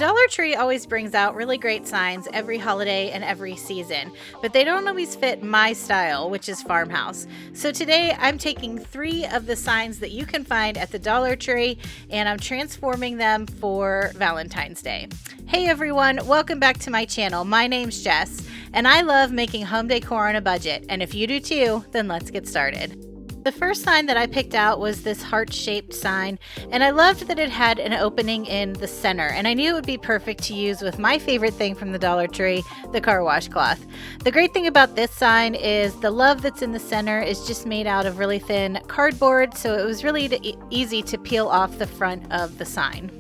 Dollar Tree always brings out really great signs every holiday and every season, but they don't always fit my style, which is Farmhouse. So today I'm taking 3 of the signs that you can find at the Dollar Tree and I'm transforming them for Valentine's Day. Hey everyone, welcome back to my channel. My name's Jess and I love making home decor on a budget, and if you do too, then let's get started. The first sign that I picked out was this heart-shaped sign, and I loved that it had an opening in the center, and I knew it would be perfect to use with my favorite thing from the Dollar Tree, the car wash cloth. The great thing about this sign is the love that's in the center is just made out of really thin cardboard, so it was really easy to peel off the front of the sign.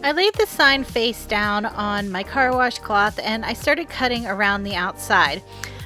I laid the sign face down on my car wash cloth and I started cutting around the outside.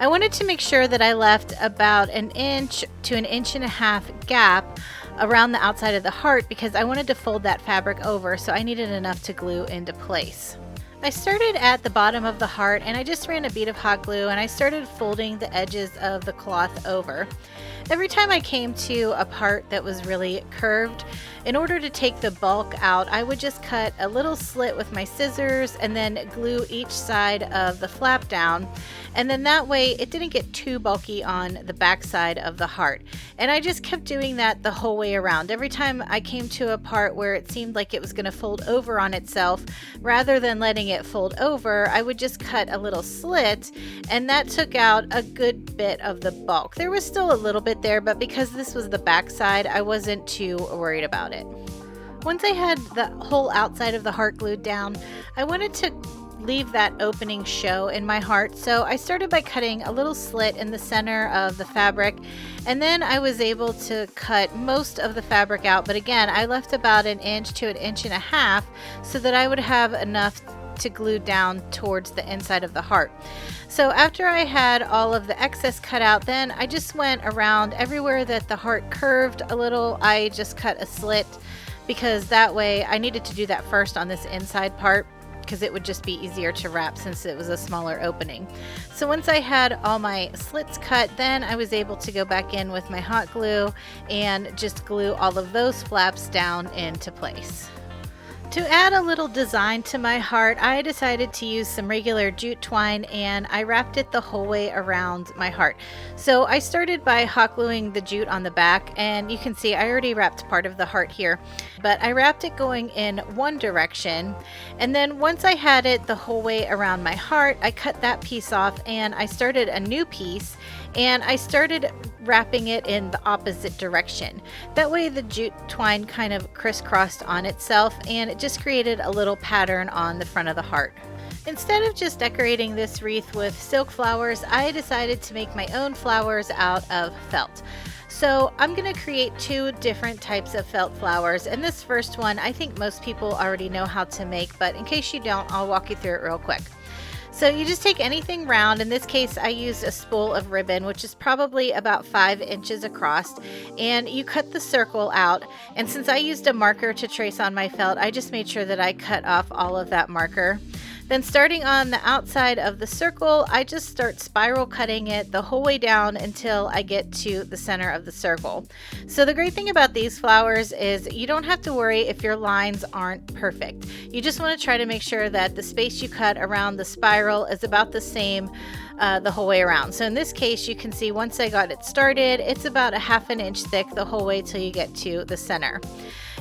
I wanted to make sure that I left about 1 inch to 1.5 inch gap around the outside of the heart because I wanted to fold that fabric over, so I needed enough to glue into place. I started at the bottom of the heart and I just ran a bead of hot glue and I started folding the edges of the cloth over. Every time I came to a part that was really curved, in order to take the bulk out, I would just cut a little slit with my scissors and then glue each side of the flap down. And then that way it didn't get too bulky on the back side of the heart. And I just kept doing that the whole way around. Every time I came to a part where it seemed like it was going to fold over on itself, rather than letting it fold over, I would just cut a little slit, and that took out a good bit of the bulk. There was still a little bit there, but because this was the back side, I wasn't too worried about it. Once I had the whole outside of the heart glued down, I wanted to leave that opening show in my heart, so I started by cutting a little slit in the center of the fabric, and then I was able to cut most of the fabric out, but again I left about 1 inch to 1.5 inches so that I would have enough to glue down towards the inside of the heart. So after I had all of the excess cut out, then I just went around everywhere that the heart curved a little. I just cut a slit because that way I needed to do that first on this inside part because it would just be easier to wrap since it was a smaller opening. So once I had all my slits cut, then I was able to go back in with my hot glue and just glue all of those flaps down into place. To add a little design to my heart, I decided to use some regular jute twine and I wrapped it the whole way around my heart. So I started by hot gluing the jute on the back, and you can see I already wrapped part of the heart here, but I wrapped it going in one direction, and then once I had it the whole way around my heart, I cut that piece off and I started a new piece and I started wrapping it in the opposite direction. That way the jute twine kind of crisscrossed on itself and it just created a little pattern on the front of the heart. Instead of just decorating this wreath with silk flowers, I decided to make my own flowers out of felt. So I'm going to create 2 different types of felt flowers, and this first one I think most people already know how to make, but in case you don't, I'll walk you through it real quick. So you just take anything round. In this case I used a spool of ribbon, which is probably about 5 inches across, and you cut the circle out, and since I used a marker to trace on my felt, I just made sure that I cut off all of that marker. Then starting on the outside of the circle, I just start spiral cutting it the whole way down until I get to the center of the circle. So the great thing about these flowers is you don't have to worry if your lines aren't perfect. You just want to try to make sure that the space you cut around the spiral is about the same the whole way around. So in this case, you can see once I got it started, it's about 1/2 inch thick the whole way till you get to the center.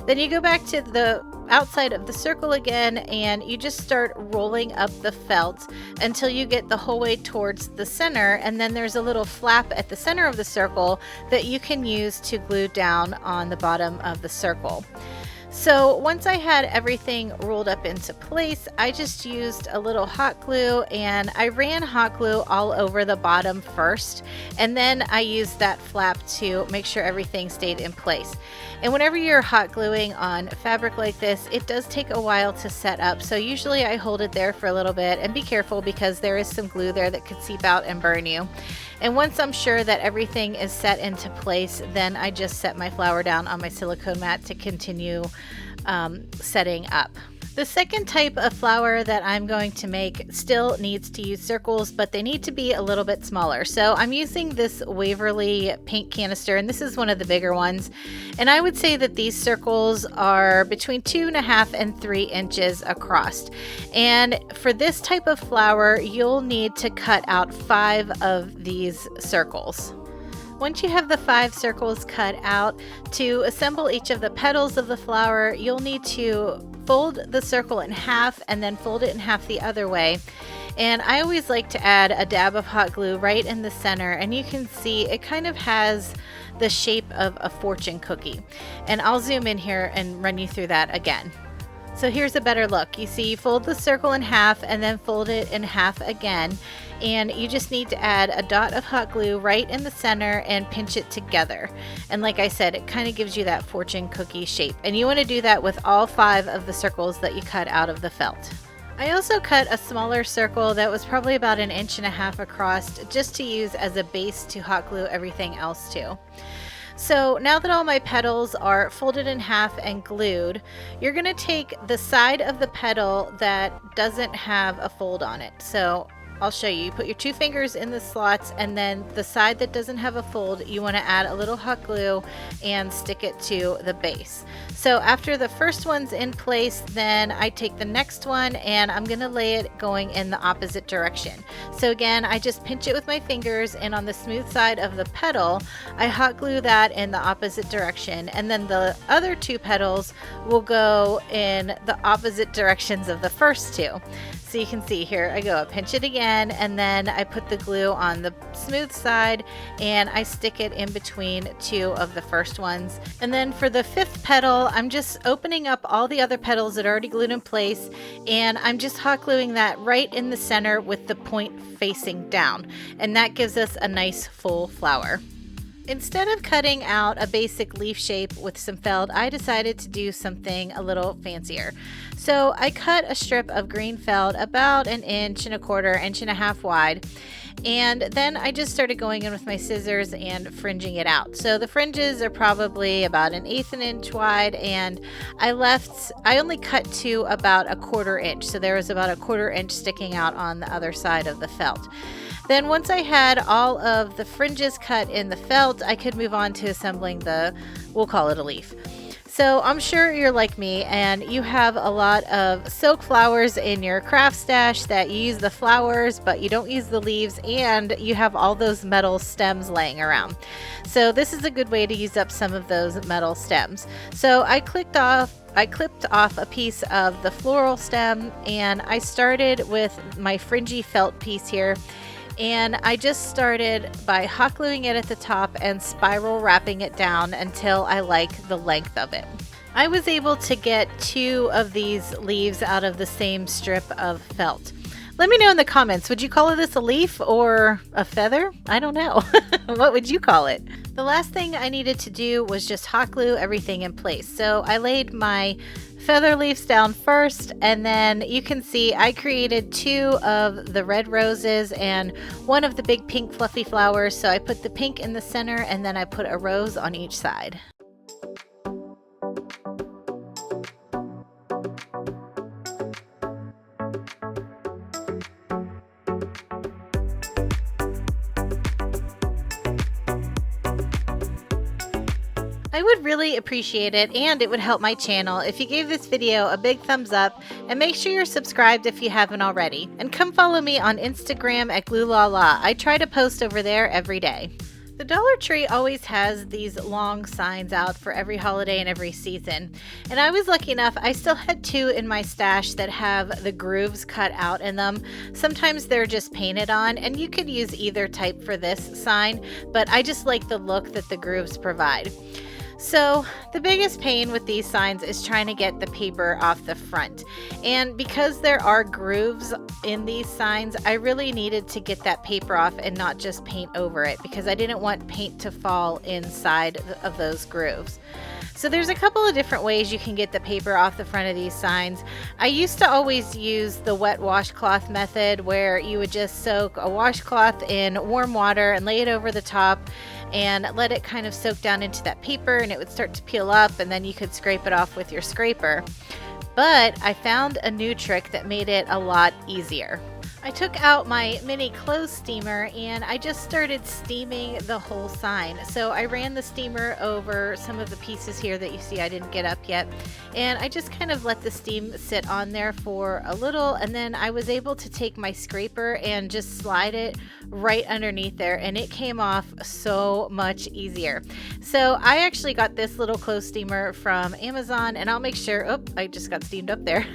Then you go back to the outside of the circle again and you just start rolling up the felt until you get the whole way towards the center, and then there's a little flap at the center of the circle that you can use to glue down on the bottom of the circle. So once I had everything rolled up into place, I just used a little hot glue and I ran hot glue all over the bottom first, and then I used that flap to make sure everything stayed in place. And whenever you're hot gluing on fabric like this, it does take a while to set up, so usually I hold it there for a little bit, and be careful because there is some glue there that could seep out and burn you. And once I'm sure that everything is set into place, then I just set my flower down on my silicone mat to continue setting up. The second type of flower that I'm going to make still needs to use circles, but they need to be a little bit smaller. So I'm using this Waverly paint canister, and this is one of the bigger ones. And I would say that these circles are between 2.5 and 3 inches across. And for this type of flower, you'll need to cut out 5 of these circles. Once you have the 5 circles cut out, to assemble each of the petals of the flower, you'll need to fold the circle in half and then fold it in half the other way. And I always like to add a dab of hot glue right in the center, and you can see it kind of has the shape of a fortune cookie. And I'll zoom in here and run you through that again. So here's a better look. You see, you fold the circle in half and then fold it in half again. And you just need to add a dot of hot glue right in the center and pinch it together. And like I said, it kind of gives you that fortune cookie shape. And you want to do that with all 5 of the circles that you cut out of the felt. I also cut a smaller circle that was probably about 1.5 inches across, just to use as a base to hot glue everything else to. So now that all my petals are folded in half and glued, you're going to take the side of the petal that doesn't have a fold on it. So I'll show you. You put your 2 fingers in the slots, and then the side that doesn't have a fold, you want to add a little hot glue and stick it to the base. So after the first one's in place, then I take the next one and I'm going to lay it going in the opposite direction. So again, I just pinch it with my fingers, and on the smooth side of the petal, I hot glue that in the opposite direction. And then the other 2 petals will go in the opposite directions of the first 2. So you can see here, I go, pinch it again, and then I put the glue on the smooth side and I stick it in between 2 of the first ones. And then for the 5th petal, I'm just opening up all the other petals that are already glued in place, and I'm just hot gluing that right in the center with the point facing down. And that gives us a nice full flower. Instead of cutting out a basic leaf shape with some felt, I decided to do something a little fancier. So I cut a strip of green felt about 1.25 inches, 1.5 inches wide. And then I just started going in with my scissors and fringing it out. So the fringes are probably about 1/8 inch wide, and I only cut to about 1/4 inch. So there was about 1/4 inch sticking out on the other side of the felt. Then once I had all of the fringes cut in the felt, I could move on to assembling we'll call it a leaf. So I'm sure you're like me and you have a lot of silk flowers in your craft stash that you use the flowers but you don't use the leaves, and you have all those metal stems laying around. So this is a good way to use up some of those metal stems. So I clipped off a piece of the floral stem, and I started with my fringy felt piece here. And I just started by hot gluing it at the top and spiral wrapping it down until I like the length of it. I was able to get 2 of these leaves out of the same strip of felt. Let me know in the comments, would you call this a leaf or a feather? I don't know. What would you call it? The last thing I needed to do was just hot glue everything in place. So I laid my feather leaves down first, and then you can see I created 2 of the red roses and 1 of the big pink fluffy flowers. So I put the pink in the center, and then I put a rose on each side. I would really appreciate it, and it would help my channel if you gave this video a big thumbs up, and make sure you're subscribed if you haven't already. And come follow me on Instagram at GlueLaLa. I try to post over there every day. The Dollar Tree always has these long signs out for every holiday and every season. And I was lucky enough, I still had 2 in my stash that have the grooves cut out in them. Sometimes they're just painted on, and you could use either type for this sign, but I just like the look that the grooves provide. So the biggest pain with these signs is trying to get the paper off the front. And because there are grooves in these signs, I really needed to get that paper off and not just paint over it, because I didn't want paint to fall inside of those grooves. So there's a couple of different ways you can get the paper off the front of these signs. I used to always use the wet washcloth method, where you would just soak a washcloth in warm water and lay it over the top and let it kind of soak down into that paper, and it would start to peel up, and then you could scrape it off with your scraper. but I found a new trick that made it a lot easier. I took out my mini clothes steamer and I just started steaming the whole sign. So I ran the steamer over some of the pieces here that you see I didn't get up yet, and I just kind of let the steam sit on there for a little, and then I was able to take my scraper and just slide it right underneath there, and it came off so much easier. So I actually got this little clothes steamer from Amazon, and I'll make sure, oh, I just got steamed up there.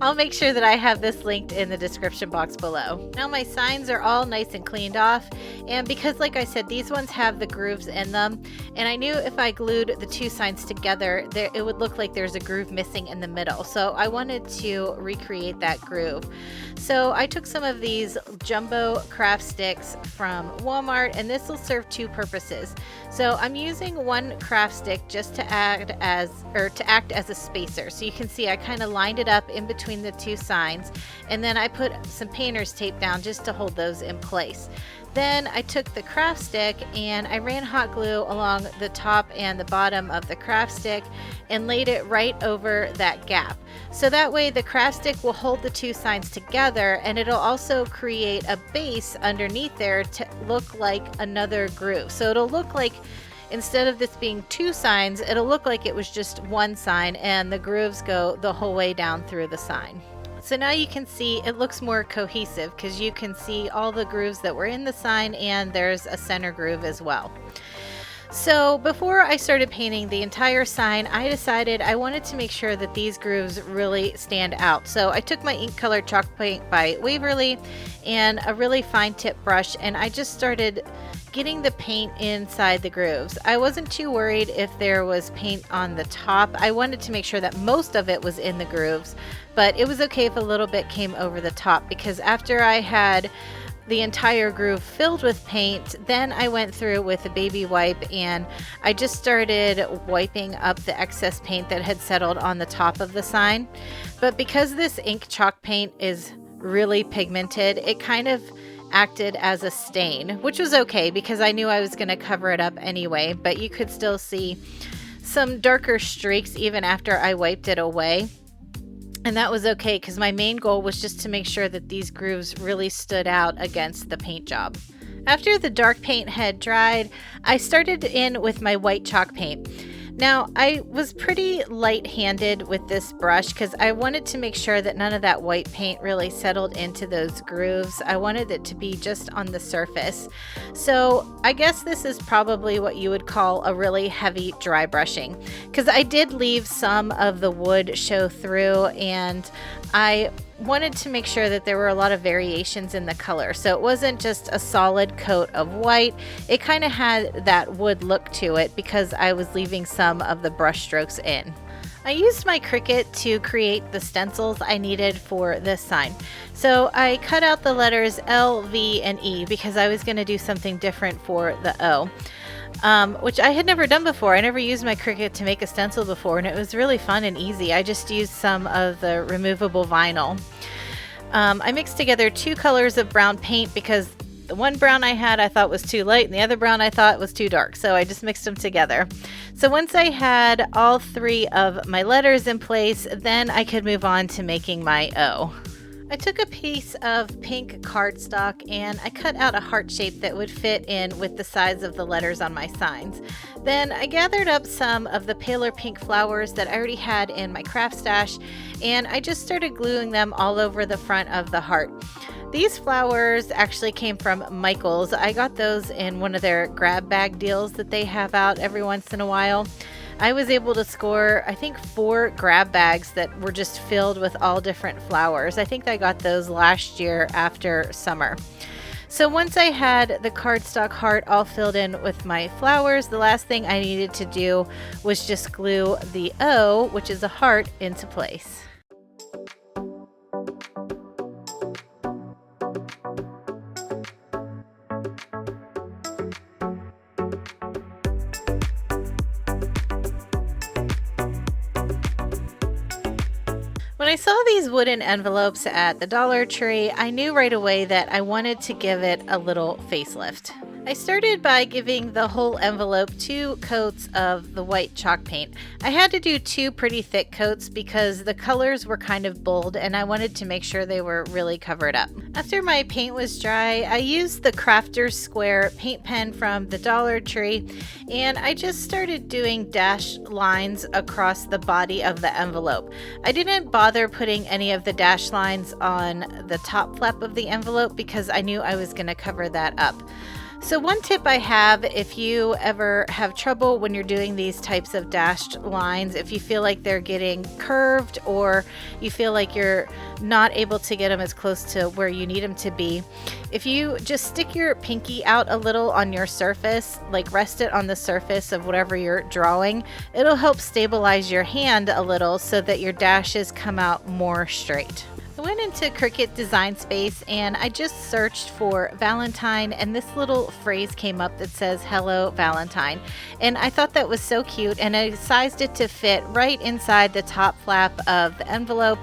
I'll make sure that I have this linked in the description box below. Now my signs are all nice and cleaned off, and because like I said, these ones have the grooves in them, and I knew if I glued the two signs together, it would look like there's a groove missing in the middle. So I wanted to recreate that groove. So I took some of these jumbo craft sticks from Walmart, and this will serve two purposes. So I'm using one craft stick just to act as a spacer. So you can see I kind of lined it up in between the two signs, and then I put some painter's tape down just to hold those in place. Then I took the craft stick and I ran hot glue along the top and the bottom of the craft stick and laid it right over that gap. So that way the craft stick will hold the two signs together, and it'll also create a base underneath there to look like another groove. So it'll look like, instead of this being two signs, it'll look like it was just one sign, and the grooves go the whole way down through the sign. So now you can see it looks more cohesive because you can see all the grooves that were in the sign, and there's a center groove as well. So before I started painting the entire sign, I decided I wanted to make sure that these grooves really stand out. So I took my ink colored chalk paint by Waverly and a really fine tip brush, and I just started getting the paint inside the grooves. I wasn't too worried if there was paint on the top. I wanted to make sure that most of it was in the grooves, but it was okay if a little bit came over the top, because after I had the entire groove filled with paint, then I went through with a baby wipe and I just started wiping up the excess paint that had settled on the top of the sign. But because this ink chalk paint is really pigmented, it kind of acted as a stain, which was okay because I knew I was going to cover it up anyway, but you could still see some darker streaks even after I wiped it away. And that was okay because my main goal was just to make sure that these grooves really stood out against the paint job. After the dark paint had dried, I started in with my white chalk paint. Now, I was pretty light-handed with this brush because I wanted to make sure that none of that white paint really settled into those grooves. I wanted it to be just on the surface. So I guess this is probably what you would call a really heavy dry brushing, because I did leave some of the wood show through, and I wanted to make sure that there were a lot of variations in the color. So it wasn't just a solid coat of white. It kind of had that wood look to it because I was leaving some of the brush strokes in. I used my Cricut to create the stencils I needed for this sign. So I cut out the letters L, V, and E because I was going to do something different for the O. Which I had never done before. I never used my Cricut to make a stencil before, and it was really fun and easy. I just used some of the removable vinyl. I mixed together two colors of brown paint because the one brown I had I thought was too light, and the other brown I thought was too dark, so I just mixed them together. So once I had all three of my letters in place, then I could move on to making my O. I took a piece of pink cardstock and I cut out a heart shape that would fit in with the size of the letters on my signs. Then I gathered up some of the paler pink flowers that I already had in my craft stash, and I just started gluing them all over the front of the heart. These flowers actually came from Michael's. I got those in one of their grab bag deals that they have out every once in a while. I was able to score, I think, 4 grab bags that were just filled with all different flowers. I think I got those last year after summer. So once I had the cardstock heart all filled in with my flowers, the last thing I needed to do was just glue the O, which is a heart, into place. When I saw these wooden envelopes at the Dollar Tree, I knew right away that I wanted to give it a little facelift. I started by giving the whole envelope 2 coats of the white chalk paint. I had to do 2 pretty thick coats because the colors were kind of bold and I wanted to make sure they were really covered up. After my paint was dry, I used the Crafter's Square paint pen from the Dollar Tree, and I just started doing dashed lines across the body of the envelope. I didn't bother putting any of the dashed lines on the top flap of the envelope because I knew I was going to cover that up. So one tip I have, if you ever have trouble when you're doing these types of dashed lines, if you feel like they're getting curved or you feel like you're not able to get them as close to where you need them to be, if you just stick your pinky out a little on your surface, like rest it on the surface of whatever you're drawing, it'll help stabilize your hand a little so that your dashes come out more straight. I went into Cricut Design Space and I just searched for Valentine, and this little phrase came up that says "Hello Valentine," and I thought that was so cute, and I sized it to fit right inside the top flap of the envelope,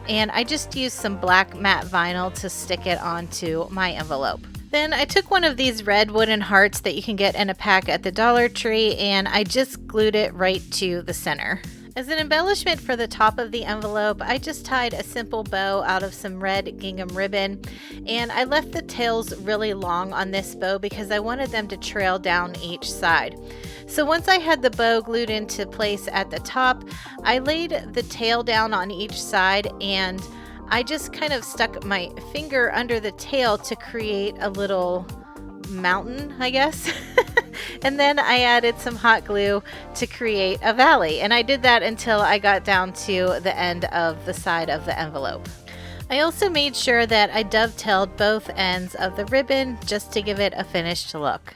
and I just used some black matte vinyl to stick it onto my envelope. Then I took one of these red wooden hearts that you can get in a pack at the Dollar Tree and I just glued it right to the center. As an embellishment for the top of the envelope, I just tied a simple bow out of some red gingham ribbon, and I left the tails really long on this bow because I wanted them to trail down each side. So once I had the bow glued into place at the top, I laid the tail down on each side and I just kind of stuck my finger under the tail to create a little mountain, I guess. And then I added some hot glue to create a valley, and I did that until I got down to the end of the side of the envelope. I also made sure that I dovetailed both ends of the ribbon just to give it a finished look.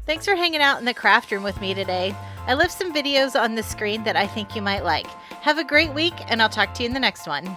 Thanks for hanging out in the craft room with me today. I left some videos on the screen that I think you might like. Have a great week, and I'll talk to you in the next one.